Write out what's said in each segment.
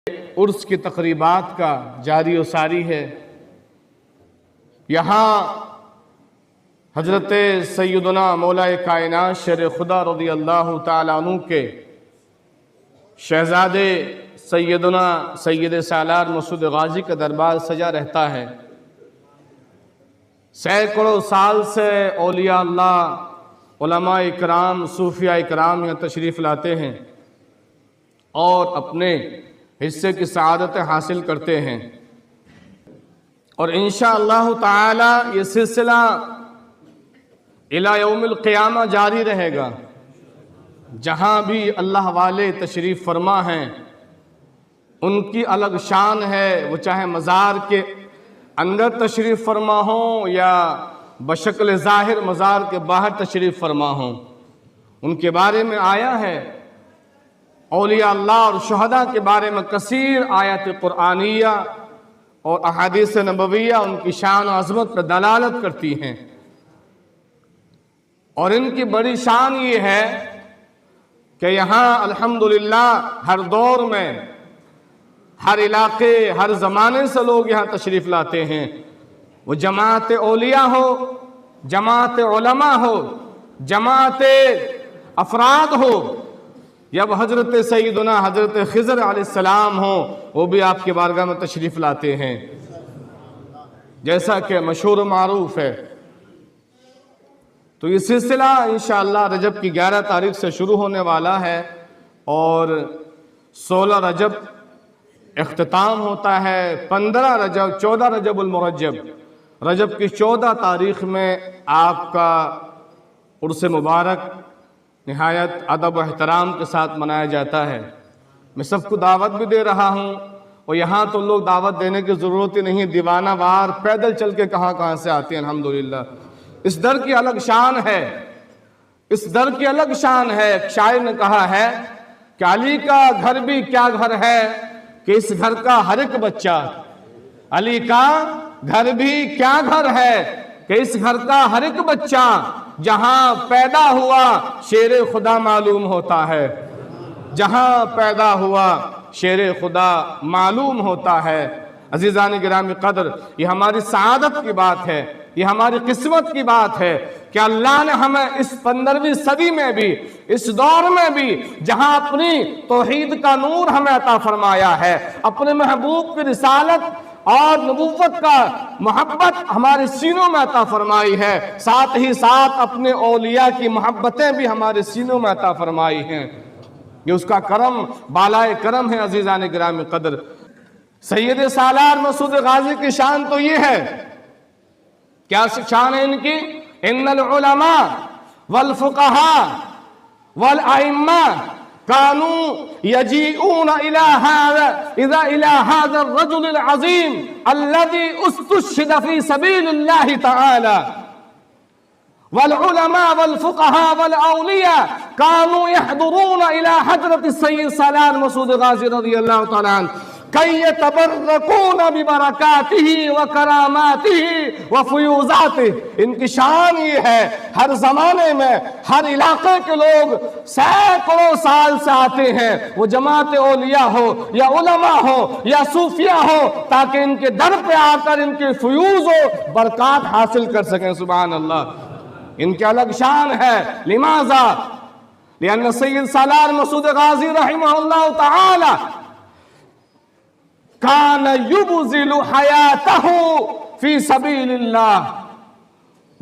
عرس کی تقریبات کا جاری و ساری ہے۔ یہاں حضرت سیدنا مولا کائنات شیر خدا رضی اللہ تعالیٰ عنہ کے شہزادے سیدنا سید سالار مسعود غازی کا دربار سجا رہتا ہے۔ سینکڑوں سال سے اولیاء اللہ، علماء اکرام، صوفیاء اکرام یہاں تشریف لاتے ہیں اور اپنے حصے کی سعادت حاصل کرتے ہیں، اور انشاءاللہ تعالی یہ سلسلہ الی یوم القیامہ جاری رہے گا۔ جہاں بھی اللہ والے تشریف فرما ہیں ان کی الگ شان ہے، وہ چاہے مزار کے اندر تشریف فرما ہوں یا بشکل ظاہر مزار کے باہر تشریف فرما ہوں۔ ان کے بارے میں آیا ہے، اولیاء اللہ اور شہداء کے بارے میں کثیر آیات قرآنیہ اور احادیث نبویہ ان کی شان و عظمت پر دلالت کرتی ہیں، اور ان کی بڑی شان یہ ہے کہ یہاں الحمدللہ ہر دور میں، ہر علاقے، ہر زمانے سے لوگ یہاں تشریف لاتے ہیں، وہ جماعت اولیاء ہو، جماعت علماء ہو، جماعت افراد ہو، یا وہ حضرت سیدنا حضرت خضر علیہ السلام ہو، وہ بھی آپ کے بارگاہ میں تشریف لاتے ہیں، جیسا کہ مشہور و معروف ہے۔ تو یہ سلسلہ انشاءاللہ رجب کی 11 تاریخ سے شروع ہونے والا ہے، اور 16 رجب اختتام ہوتا ہے، 15 رجب 14 رجب المرجب، رجب کی 14 تاریخ میں آپ کا عرس مبارک نہایت ادب و احترام کے ساتھ منایا جاتا ہے۔ میں سب کو دعوت بھی دے رہا ہوں، اور یہاں تو لوگ دعوت دینے کی ضرورت ہی نہیں، دیوانہ وار پیدل چل کے کہاں سے آتے ہیں الحمدللہ۔ اس در کی الگ شان ہے، اس در کی الگ شان ہے۔ ایک شاعر نے کہا ہے کہ علی کا گھر بھی کیا گھر ہے کہ اس گھر کا ہر ایک بچہ، علی کا گھر بھی کیا گھر ہے کہ اس گھر کا ہر ایک بچہ جہاں پیدا ہوا شیر خدا معلوم ہوتا ہے، جہاں پیدا ہوا شیر خدا معلوم ہوتا ہے۔ عزیزان گرامی قدر، یہ ہماری سعادت کی بات ہے، یہ ہماری قسمت کی بات ہے کہ اللہ نے ہمیں اس 15ویں صدی میں بھی، اس دور میں بھی، جہاں اپنی توحید کا نور ہمیں عطا فرمایا ہے، اپنے محبوب کی رسالت اور نبوت کا محبت ہمارے سینوں میں عطا فرمائی ہے، ساتھ ہی ساتھ اپنے اولیاء کی محبتیں بھی ہمارے سینوں میں عطا فرمائی ہیں۔ یہ اس کا کرم، بالائے کرم ہے۔ عزیزان گرامی قدر، سید سالار مسعود غازی کی شان تو یہ ہے، کیا شان ہے ان کی؟ ان العلماء والفقہاء والائمہ كانوا يجيئون إلى هذا الرجل العظيم الذي استشهد في سبيل الله تعالى، والعلماء والفقهاء والأولياء كانوا يحضرون إلى حضرة السيد سالار مسعود غازی رضی اللہ تعالیٰ عنہ كي يتبركون ببركاته وكراماته وفيوزاته۔ ان کی شان یہ ہے، ہر زمانے میں ہر علاقے کے لوگ سینکڑوں سال سے آتے ہیں، وہ جماعت اولیاء ہو یا علماء ہو یا صوفیاء ہو، تاکہ ان کے در پہ آ کر ان کے فیوز و برکات حاصل کر سکیں۔ سبحان اللہ، ان کی الگ شان ہے۔ لماذا؟ لأن سید سالار مسعود غازی رحمہ اللہ تعالی كان يبذل حياته في سبيل الله،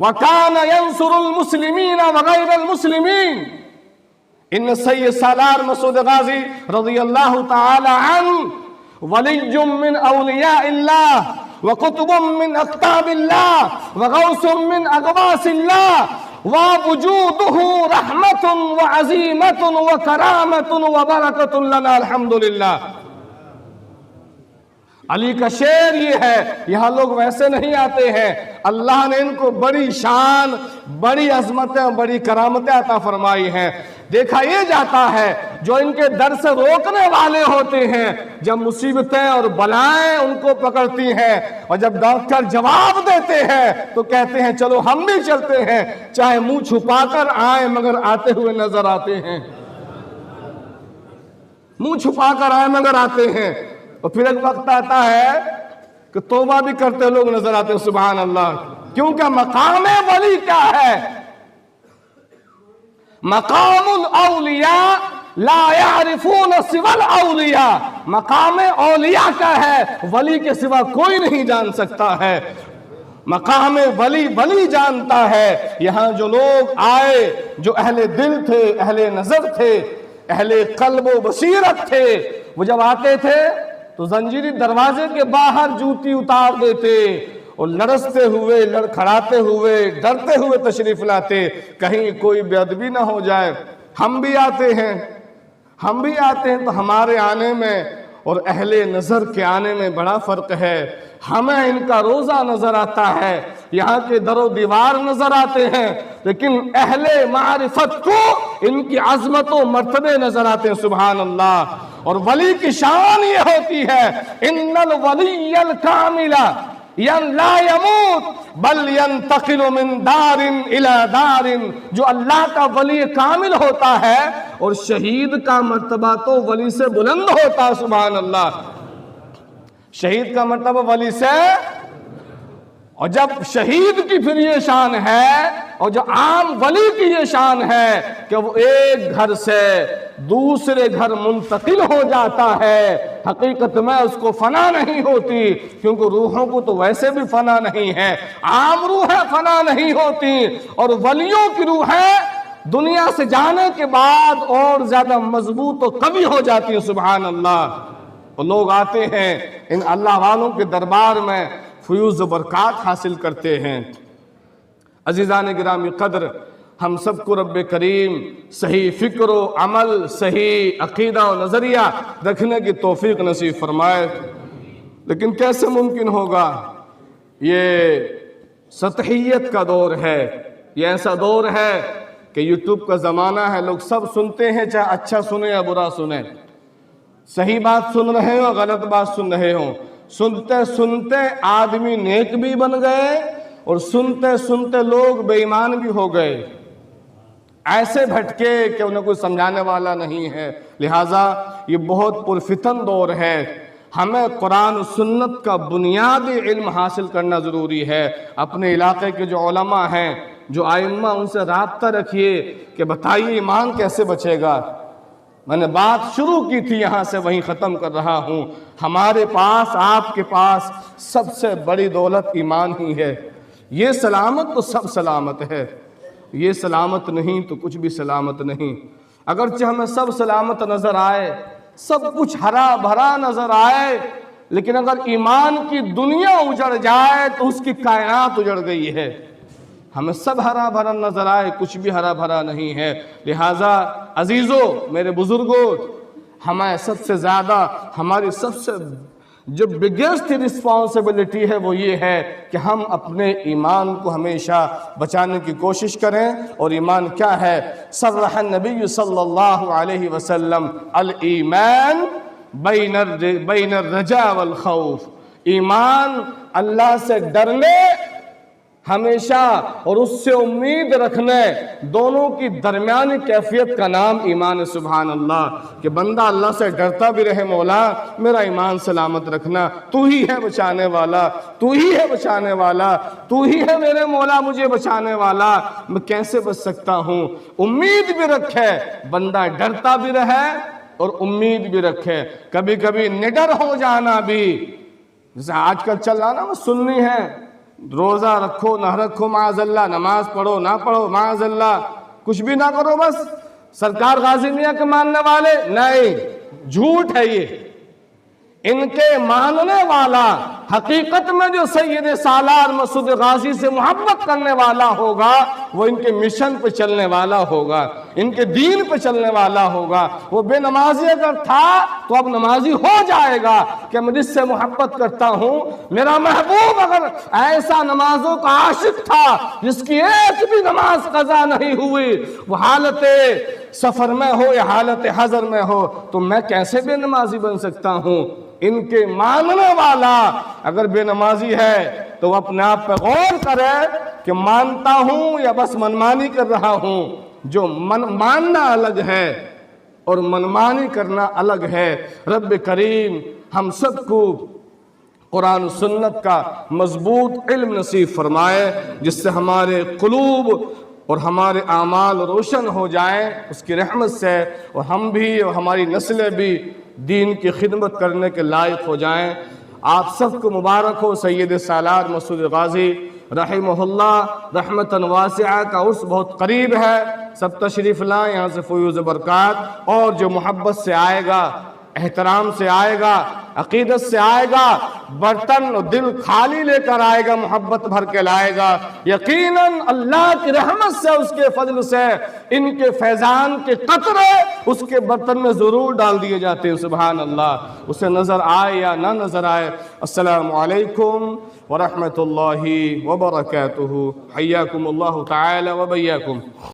وكان ينصر المسلمين وغير المسلمين۔ ان السيد سالار مسعود غازی رضی اللہ تعالی عنہ ولی من اولیاء اللہ، وقطب من اقطاب اللہ، وغوث من اغواث اللہ، ووجوده رحمة وعزيمة وكرامة وبركة لنا الحمدللہ۔ علی کا شعر یہ ہے، یہاں لوگ ویسے نہیں آتے ہیں، اللہ نے ان کو بڑی شان، بڑی عظمتیں اور بڑی کرامتیں عطا فرمائی ہیں۔ دیکھا یہ جاتا ہے جو ان کے در سے روکنے والے ہوتے ہیں، جب مصیبتیں اور بلائیں ان کو پکڑتی ہیں اور جب ڈاکٹر جواب دیتے ہیں تو کہتے ہیں چلو ہم بھی چلتے ہیں، چاہے منہ چھپا کر آئیں مگر آتے ہوئے نظر آتے ہیں، منہ چھپا کر آئیں مگر آتے ہیں۔ اور پھر ایک وقت آتا ہے کہ توبہ بھی کرتے لوگ نظر آتے ہیں، سبحان اللہ. کیونکہ مقام ولی کیا ہے؟ مقام الاولیاء لا يعرفون سوى الاولیاء. مقام اولیاء کا ہے، ولی کے سوا کوئی نہیں جان سکتا ہے. مقام ولی ولی جانتا ہے. یہاں جو لوگ آئے، جو اہل دل تھے، اہل نظر تھے، اہل قلب و بصیرت تھے، وہ جب آتے تھے تو زنجیری دروازے کے باہر جوتی اتار دیتے اور لرزتے ہوئے، لڑکھڑاتے ہوئے، ڈرتے ہوئے تشریف لاتے، کہیں کوئی بے ادبی نہ ہو جائے. ہم بھی آتے ہیں تو ہمارے آنے میں اور اہل نظر کے آنے میں بڑا فرق ہے. ہمیں ان کا روزہ نظر آتا ہے، یہاں کے در و دیوار نظر آتے ہیں، لیکن اہل معرفت کو ان کی عظمت و مرتبے نظر آتے ہیں. سبحان اللہ. اور ولی کی شان یہ ہوتی ہے، ان الولی الکامل لا يموت بل ينتقل من دار الى دار. جو اللہ کا ولی کامل ہوتا ہے اور شہید کا مرتبہ تو ولی سے بلند ہوتا ہے. سبحان اللہ. شہید کا مرتبہ ولی سے، اور جب شہید کی پھر یہ شان ہے، اور جو عام ولی کی یہ شان ہے کہ وہ ایک گھر سے دوسرے گھر منتقل ہو جاتا ہے. حقیقت میں اس کو فنا نہیں ہوتی، کیونکہ روحوں کو تو ویسے بھی فنا نہیں ہے. عام روحیں فنا نہیں ہوتی، اور ولیوں کی روحیں دنیا سے جانے کے بعد اور زیادہ مضبوط و قوی ہو جاتی ہیں. سبحان اللہ. اور لوگ آتے ہیں ان اللہ والوں کے دربار میں فیوز و برکات حاصل کرتے ہیں. عزیزان گرامی قدر، ہم سب کو رب کریم صحیح فکر و عمل، صحیح عقیدہ و نظریہ رکھنے کی توفیق نصیب فرمائے. لیکن کیسے ممکن ہوگا؟ یہ سطحیت کا دور ہے. یہ ایسا دور ہے کہ یوٹیوب کا زمانہ ہے، لوگ سب سنتے ہیں، چاہے اچھا سنیں یا برا سنیں، صحیح بات سن رہے ہوں، غلط بات سن رہے ہوں. سنتے سنتے آدمی نیک بھی بن گئے اور سنتے سنتے لوگ بے ایمان بھی ہو گئے. ایسے بھٹکے کہ انہیں کوئی سمجھانے والا نہیں ہے. لہٰذا یہ بہت پرفتن دور ہے. ہمیں قرآن و سنت کا بنیادی علم حاصل کرنا ضروری ہے. اپنے علاقے کے جو علماء ہیں، جو ائمہ، ان سے رابطہ رکھیے کہ بتائیے ایمان کیسے بچے گا. میں نے بات شروع کی تھی یہاں سے وہیں ختم کر رہا ہوں. ہمارے پاس، آپ کے پاس سب سے بڑی دولت ایمان ہی ہے. یہ سلامت تو سب سلامت ہے، یہ سلامت نہیں تو کچھ بھی سلامت نہیں. اگرچہ ہمیں سب سلامت نظر آئے، سب کچھ ہرا بھرا نظر آئے، لیکن اگر ایمان کی دنیا اجڑ جائے تو اس کی کائنات اجڑ گئی ہے. ہمیں سب ہرا بھرا نظر آئے، کچھ بھی ہرا بھرا نہیں ہے. لہٰذا عزیزو، میرے بزرگوں، ہمیں سب سے زیادہ، ہماری سب سے جو بگیسٹ رسپانسبلٹی ہے وہ یہ ہے کہ ہم اپنے ایمان کو ہمیشہ بچانے کی کوشش کریں. اور ایمان کیا ہے؟ صرح النبی صلی اللہ علیہ وسلم الایمان بین الرجاء والخوف. ایمان اللہ سے ڈرنے ہمیشہ اور اس سے امید رکھنے، دونوں کی درمیانی کیفیت کا نام ایمان ہے. سبحان اللہ. کہ بندہ اللہ سے ڈرتا بھی رہے، مولا میرا ایمان سلامت رکھنا، تو ہی ہے بچانے والا، تو ہی ہے بچانے والا، تو ہی ہے میرے مولا مجھے بچانے والا، میں کیسے بچ سکتا ہوں. امید بھی رکھے، بندہ ڈرتا بھی رہے اور امید بھی رکھے. کبھی کبھی نڈر ہو جانا بھی، جیسے آج کل چل رہا نا، وہ سننی ہے، روزہ رکھو نہ رکھو معاذ اللہ، نماز پڑھو نہ پڑھو معاذ اللہ، کچھ بھی نہ کرو، بس سرکار غازی میاں کے ماننے والے نہیں. جھوٹ ہے یہ. ان کے ماننے والا حقیقت میں جو سید سالار مسعود غازی سے محبت کرنے والا ہوگا، وہ ان کے مشن پہ چلنے والا ہوگا، ان کے دین پہ چلنے والا ہوگا. وہ بے نمازی اگر تھا تو اب نمازی ہو جائے گا کہ میں جس سے محبت کرتا ہوں. میرا محبوب اگر ایسا نمازوں کا عاشق تھا جس کی ایک بھی نماز قضا نہیں ہوئی، وہ حالت سفر میں ہو یا حالت حضر میں ہو، تو میں کیسے بے نمازی بن سکتا ہوں. ان کے ماننے والا اگر بے نمازی ہے تو وہ اپنے آپ پہ غور کرے کہ مانتا ہوں یا بس منمانی کر رہا ہوں. جو ماننا الگ ہے اور منمانی کرنا الگ ہے. رب کریم ہم سب کو قرآن و سنت کا مضبوط علم نصیب فرمائے، جس سے ہمارے قلوب اور ہمارے اعمال روشن ہو جائیں اس کی رحمت سے، اور ہم بھی اور ہماری نسلیں بھی دین کی خدمت کرنے کے لائق ہو جائیں۔ آپ سب کو مبارک ہو، سید سالار مسعود غازی رحمہ اللہ رحمتاً واسعہ کا عرس بہت قریب ہے، سب تشریف لائیں، یہاں سے فیوض برکات، اور جو محبت سے آئے گا، احترام سے آئے گا، عقیدت سے آئے گا، برتن اور دل خالی لے کر آئے گا، محبت بھر کے لائے گا، یقیناً اللہ کی رحمت سے، اس کے فضل سے ان کے فیضان کے قطرے اس کے برتن میں ضرور ڈال دیے جاتے ہیں۔ سبحان اللہ، اسے نظر آئے یا نہ نظر آئے۔ السلام علیکم ورحمۃ اللہ وبرکاتہ، حیاکم اللہ تعالی وبیاکم۔